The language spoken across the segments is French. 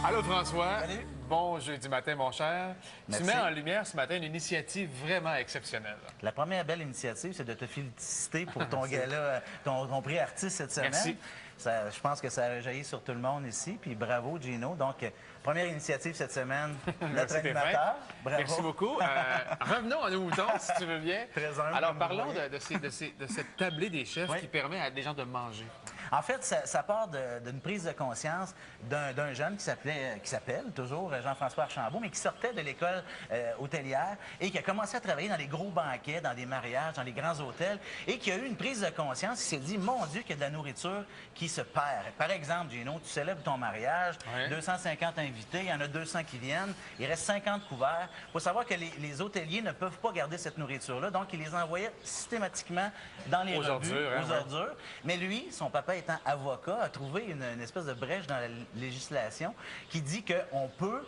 Allô François. Salut. Bon jeudi matin, mon cher. Merci. Tu mets en lumière ce matin une initiative vraiment exceptionnelle. La première belle initiative, c'est de te féliciter pour ton gala, ton prix artiste cette semaine. Merci. Je pense que ça a jailli sur tout le monde ici. Puis bravo, Gino. Donc, première initiative cette semaine, notre Merci, animateur. Stéphane. Bravo. Merci beaucoup. Revenons à nos moutons, si tu veux bien. Très humble, Alors, comme parlons vous voyez. de cette tablée des chefs Oui. qui permet à des gens de manger. En fait, ça part d'une prise de conscience d'un jeune qui s'appelle toujours Jean-François Archambault, mais qui sortait de l'école hôtelière et qui a commencé à travailler dans les gros banquets, dans des mariages, dans les grands hôtels, et qui a eu une prise de conscience. Il s'est dit, mon Dieu, qu'il y a de la nourriture qui se perd. Par exemple, Gino, tu célèbres ton mariage, Oui. 250 invités, il y en a 200 qui viennent, il reste 50 couverts. Il faut savoir que les hôteliers ne peuvent pas garder cette nourriture-là, donc ils les envoyaient systématiquement dans les Aux rebuts, ordures, hein, aux ouais. ordures. Mais lui, son papa étant avocat, a trouvé une espèce de brèche dans la législation qui dit qu'on peut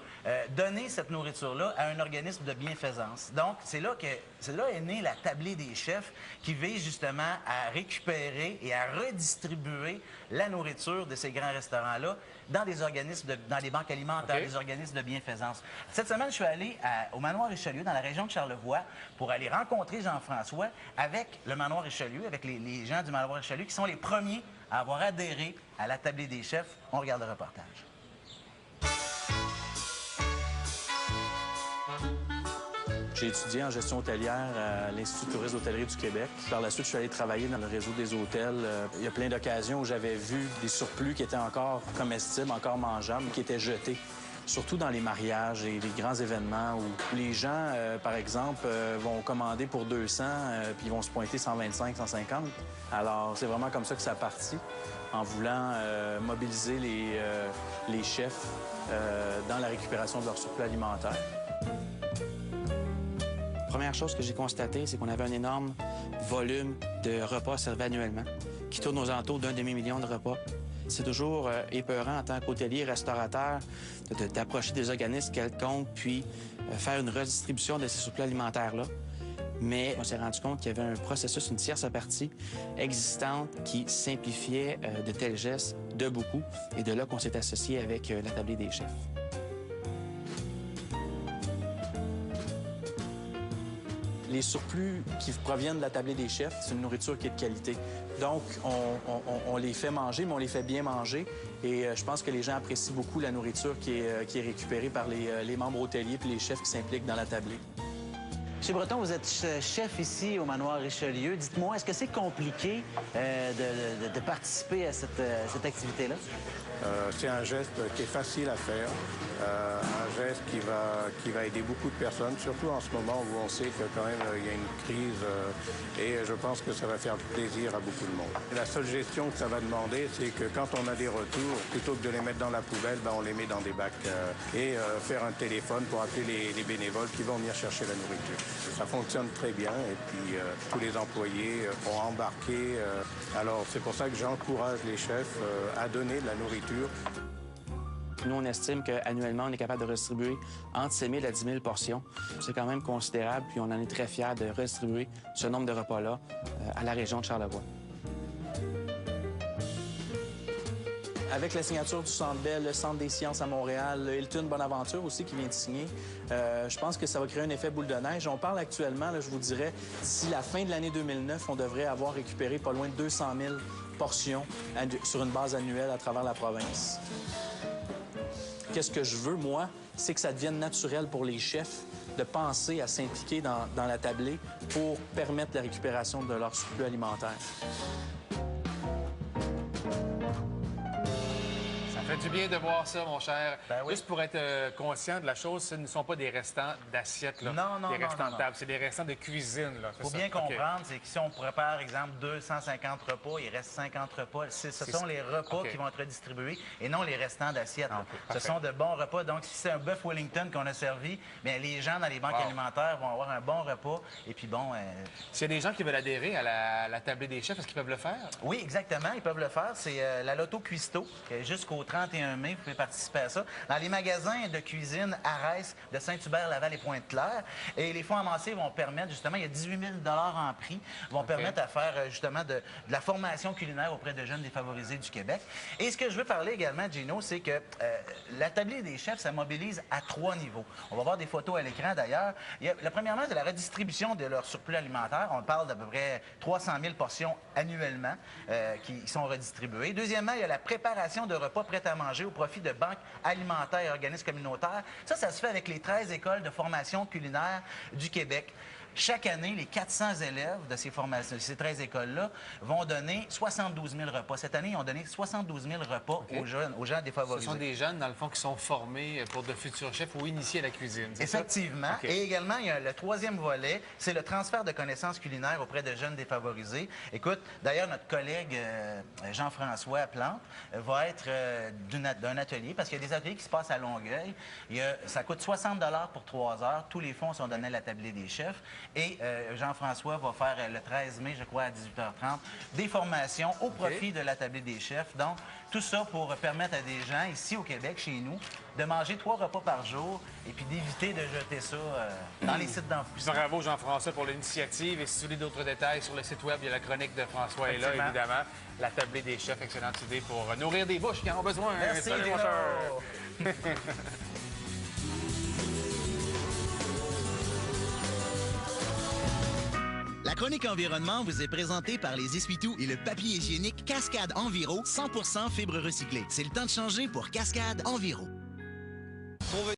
donner cette nourriture-là à un organisme de bienfaisance. Donc, c'est là est née la tablée des chefs qui vise justement à récupérer et à redistribuer la nourriture de ces grands restaurants-là dans des organismes, dans les banques alimentaires, OK. des organismes de bienfaisance. Cette semaine, je suis allé au Manoir Richelieu, dans la région de Charlevoix, pour aller rencontrer Jean-François avec le Manoir Richelieu, avec les gens du Manoir Richelieu, qui sont les premiers à avoir adhéré à la tablée des chefs. On regarde le reportage. J'ai étudié en gestion hôtelière à l'Institut de tourisme hôtellerie du Québec. Par la suite, je suis allé travailler dans le réseau des hôtels. Il y a plein d'occasions où j'avais vu des surplus qui étaient encore comestibles, encore mangeables, mais qui étaient jetés. Surtout dans les mariages et les grands événements où les gens, par exemple, vont commander pour 200 puis ils vont se pointer 125, 150. Alors, c'est vraiment comme ça que ça a parti, en voulant mobiliser les chefs dans la récupération de leur surplus alimentaire. Première chose que j'ai constatée, c'est qu'on avait un énorme volume de repas servis annuellement, qui tourne aux alentours d'un demi-million de repas. C'est toujours épeurant en tant qu'hôtelier, restaurateur, d'approcher des organismes quelconques, puis faire une redistribution de ces surplus alimentaires-là. Mais on s'est rendu compte qu'il y avait un processus, une tierce partie existante qui simplifiait de tels gestes de beaucoup. Et de là qu'on s'est associé avec la tablée des chefs. Les surplus qui proviennent de la tablée des chefs, c'est une nourriture qui est de qualité. Donc, on les fait manger, mais on les fait bien manger. Et je pense que les gens apprécient beaucoup la nourriture qui est récupérée par les membres hôteliers puis les chefs qui s'impliquent dans la tablée. Monsieur Breton, vous êtes chef ici au Manoir Richelieu. Dites-moi, est-ce que c'est compliqué de participer à cette activité-là? C'est un geste qui est facile à faire, un geste qui va aider beaucoup de personnes, surtout en ce moment où on sait que quand même il y a une crise et je pense que ça va faire plaisir à beaucoup de monde. La seule gestion que ça va demander, c'est que quand on a des retours, plutôt que de les mettre dans la poubelle, ben, on les met dans des bacs et faire un téléphone pour appeler les bénévoles qui vont venir chercher la nourriture. Ça fonctionne très bien et puis tous les employés ont embarqué. Alors c'est pour ça que j'encourage les chefs à donner de la nourriture. Nous, on estime qu'annuellement, on est capable de redistribuer entre 7 000 à 10 000 portions. C'est quand même considérable, puis on en est très fiers de redistribuer ce nombre de repas-là à la région de Charlevoix. Avec la signature du Centre Bell, le Centre des sciences à Montréal, le Hilton Bonaventure aussi qui vient de signer, je pense que ça va créer un effet boule de neige. On parle actuellement, là, je vous dirais, d'ici la fin de l'année 2009, on devrait avoir récupéré pas loin de 200 000 portions sur une base annuelle à travers la province. Qu'est-ce que je veux, moi, c'est que ça devienne naturel pour les chefs de penser à s'impliquer dans la tablée pour permettre la récupération de leur surplus alimentaire. Ça fait du bien de voir ça, mon cher. Ben oui. Juste pour être conscient de la chose, ce ne sont pas des restants d'assiettes, là. Non, des restants non, de table. C'est des restants de cuisine, là. Il faut bien comprendre, c'est que si on prépare, par exemple, 250 repas, il reste 50 repas. Ce sont les repas OK. qui vont être redistribués et non les restants d'assiettes. OK, Ce parfait. sont de bons repas. Donc, si c'est un bœuf Wellington qu'on a servi, bien, les gens dans les banques Wow. alimentaires vont avoir un bon repas. Et puis, bon... S'il y a des gens qui veulent adhérer à la tablée des chefs, est-ce qu'ils peuvent le faire? Oui, exactement. Ils peuvent le faire. C'est la Loto Cuisto, qui est jusqu'au 30 31 mai, vous pouvez participer à ça. Dans les magasins de cuisine Arès, de Saint-Hubert, Laval et Pointe-Claire. Et les fonds amassés vont permettre, justement, il y a 18 000 en prix, vont permettre à faire, justement, de la formation culinaire auprès de jeunes défavorisés du Québec. Et ce que je veux parler également, Gino, c'est que l'atelier des chefs, ça mobilise à 3 niveaux. On va voir des photos à l'écran, d'ailleurs. Premièrement, c'est la redistribution de leur surplus alimentaire. On parle d'à peu près 300 000 portions annuellement qui sont redistribuées. Deuxièmement, il y a la préparation de repas prêts à manger au profit de banques alimentaires et organismes communautaires. Ça se fait avec les 13 écoles de formation culinaire du Québec. Chaque année, les 400 élèves de ces 13 écoles-là vont donner 72 000 repas. Cette année, ils ont donné 72 000 repas aux gens défavorisés. Ce sont des jeunes, dans le fond, qui sont formés pour de futurs chefs ou initiés à la cuisine. Effectivement. Et également, il y a le troisième volet, c'est le transfert de connaissances culinaires auprès de jeunes défavorisés. Écoute, d'ailleurs, notre collègue Jean-François Plante va être d'un atelier, parce qu'il y a des ateliers qui se passent à Longueuil. Ça coûte 60 $ pour 3 heures. Tous les fonds sont donnés à la tablée des chefs. Et Jean-François va faire le 13 mai, je crois, à 18h30, des formations au profit de la tablée des chefs. Donc, tout ça pour permettre à des gens ici au Québec, chez nous, de manger 3 repas par jour et puis d'éviter de jeter ça dans les sites d'enfouissement. Bravo, Jean-François, pour l'initiative. Et si vous voulez d'autres détails sur le site web, il y a la chronique de François est là, évidemment. La tablée des chefs, excellente idée pour nourrir des bouches qui en ont besoin. Merci, Salut, mon cher. La chronique environnement vous est présentée par les essuie-tout et le papier hygiénique Cascade Enviro 100% fibres recyclées. C'est le temps de changer pour Cascade Enviro.